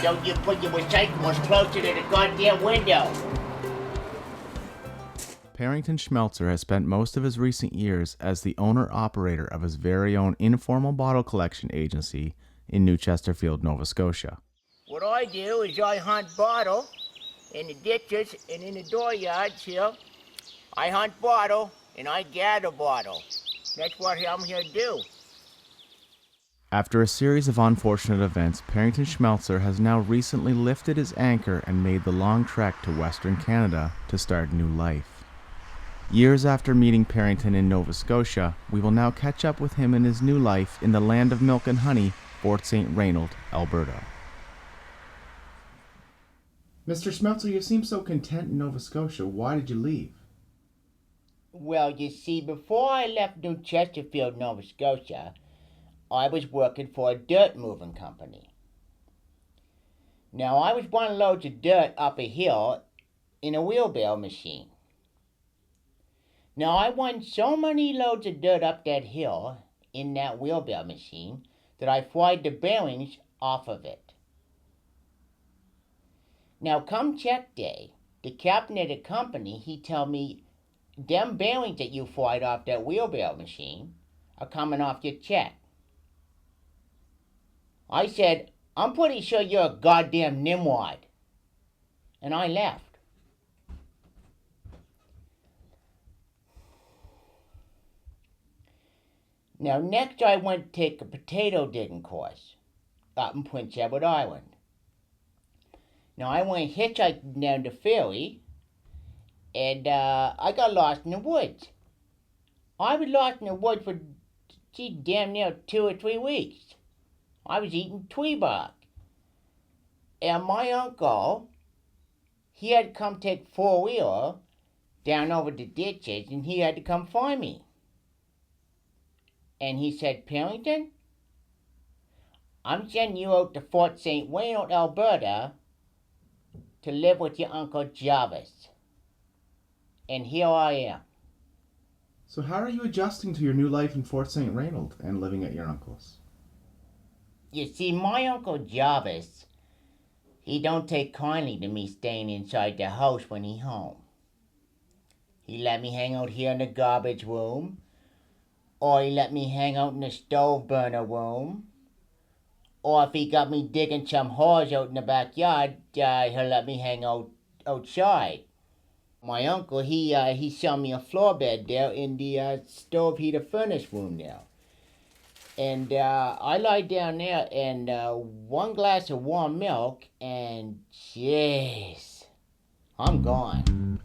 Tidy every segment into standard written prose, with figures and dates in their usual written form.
don't you put your recyclables closer to the goddamn window? Parrington Shmeltzer has spent most of his recent years as the owner-operator of his very own informal bottle collection agency in New Chesterfield, Nova Scotia. What I do is I hunt bottle in the ditches and in the dooryards here. I hunt bottle and I gather bottle. That's what I'm here to do. After a series of unfortunate events, Parrington Shmeltzer has now recently lifted his anchor and made the long trek to Western Canada to start a new life. Years after meeting Parrington in Nova Scotia, we will now catch up with him in his new life in the land of milk and honey, Fort St. Raynald, Alberta. Mr. Shmeltzer, you seem so content in Nova Scotia. Why did you leave? Well, you see, before I left New Chesterfield, Nova Scotia, I was working for a dirt moving company. Now, I was running loads of dirt up a hill in a wheelbarrow machine. Now, I won so many loads of dirt up that hill in that wheelbarrow machine that I fried the bearings off of it. Now, come check day, the captain of the company, he tell me, them bearings that you fried off that wheelbarrow machine are coming off your check. I said, I'm pretty sure you're a goddamn nimwad. And I left. Now, next I went to take a potato digging course up in Prince Edward Island. Now, I went hitchhiking down the ferry, and I got lost in the woods. I was lost in the woods for, damn near 2 or 3 weeks. I was eating tree bark. And my uncle, he had to come take 4-wheeler down over the ditches, and he had to come find me. And he said, Parrington, I'm sending you out to Fort St. Raynald, Alberta, to live with your Uncle Jarvis. And here I am. So how are you adjusting to your new life in Fort St. Raynald and living at your uncle's? You see, my Uncle Jarvis, he don't take kindly to me staying inside the house when he home. He let me hang out here in the garbage room, or he let me hang out in the stove burner room, or if he got me digging some holes out in the backyard, he'll let me hang out outside. My uncle, he sent me a floor bed there in the stove heater furnace room there. And I lie down there and 1 glass of warm milk, and jeez, I'm gone.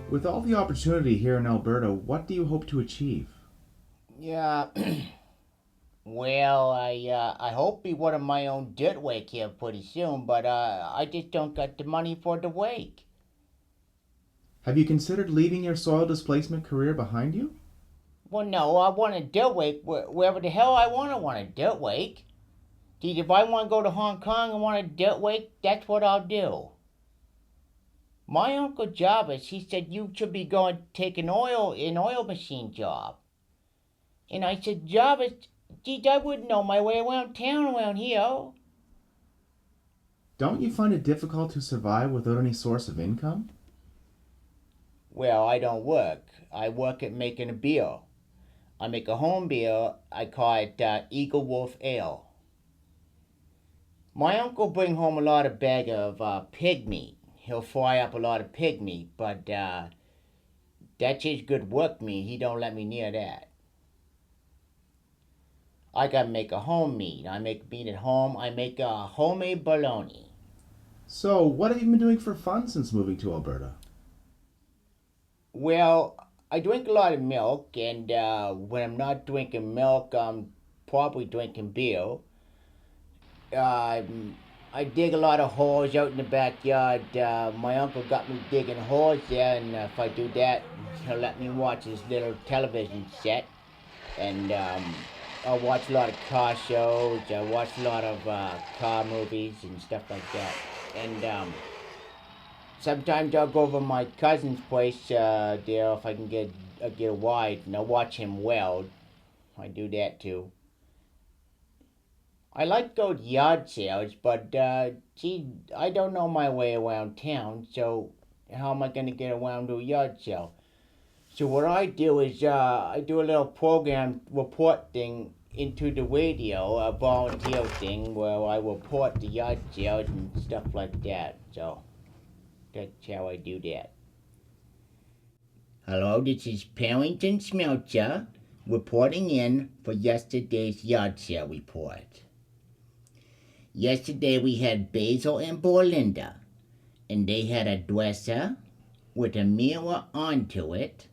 With all the opportunity here in Alberta, what do you hope to achieve? Yeah, well, I hope to be one of my own dirt wake here pretty soon, but I just don't got the money for the wake. Have you considered leaving your soil displacement career behind you? Well, no, I want a dirt wake wherever the hell I want a dirt wake. Dude, if I want to go to Hong Kong and want a dirt wake, that's what I'll do. My Uncle Jarvis, he said you should be going to take an oil machine job. And I said, Jarvis, geez, I wouldn't know my way around town around here. Don't you find it difficult to survive without any source of income? Well, I don't work. I work at making a beer. I make a home beer. I call it Eagle Wolf Ale. My uncle bring home a lot of bag of pig meat. He'll fry up a lot of pig meat, but that's his good work meat. He don't let me near that. I gotta make a home meat. I make meat at home. I make a homemade bologna. So, what have you been doing for fun since moving to Alberta? Well, I drink a lot of milk, and when I'm not drinking milk, I'm probably drinking beer. I dig a lot of holes out in the backyard. My uncle got me digging holes there, and if I do that, he'll let me watch his little television set. And I watch a lot of car shows. I watch a lot of car movies and stuff like that. And sometimes I'll go over my cousin's place there if I can get a ride, and I'll watch him weld. I do that too. I like to go to yard sales, but gee, I don't know my way around town, so how am I going to get around to a yard sale? So what I do is I do a little program report thing into the radio, a volunteer thing where I report the yard sales and stuff like that. So that's how I do that. Hello, this is Parrington Shmeltzer reporting in for yesterday's yard sale report. Yesterday we had Basil and Borlinda, and they had a dresser with a mirror onto it,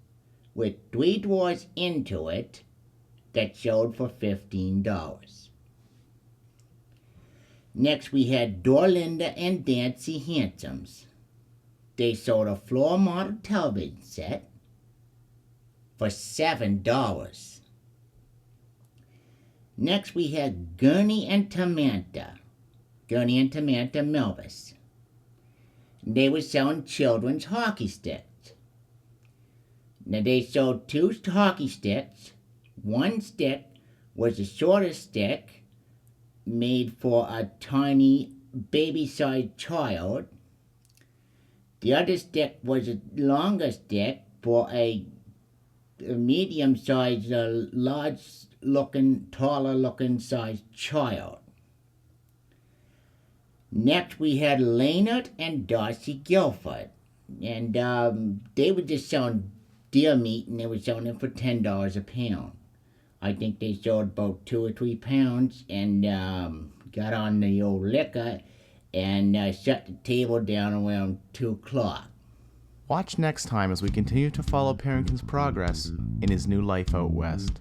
with 3 drawers into it, that sold for $15. Next we had Dorlinda and Dancy Handsomes. They sold a floor model television set for $7. Next we had Gurney and Tamantha Melvis. They were selling children's hockey sticks. Now they sold 2 hockey sticks. One stick was a shorter stick made for a tiny baby-sized child. The other stick was a longer stick for a medium-sized, large-looking, taller-looking sized child. Next we had Leonard and Darcy Guilford, and they were just selling deer meat, and they were selling it for $10 a pound. I think they sold about 2 or 3 pounds and got on the old liquor and shut the table down around 2 o'clock. Watch next time as we continue to follow Parrington's progress in his new life out west.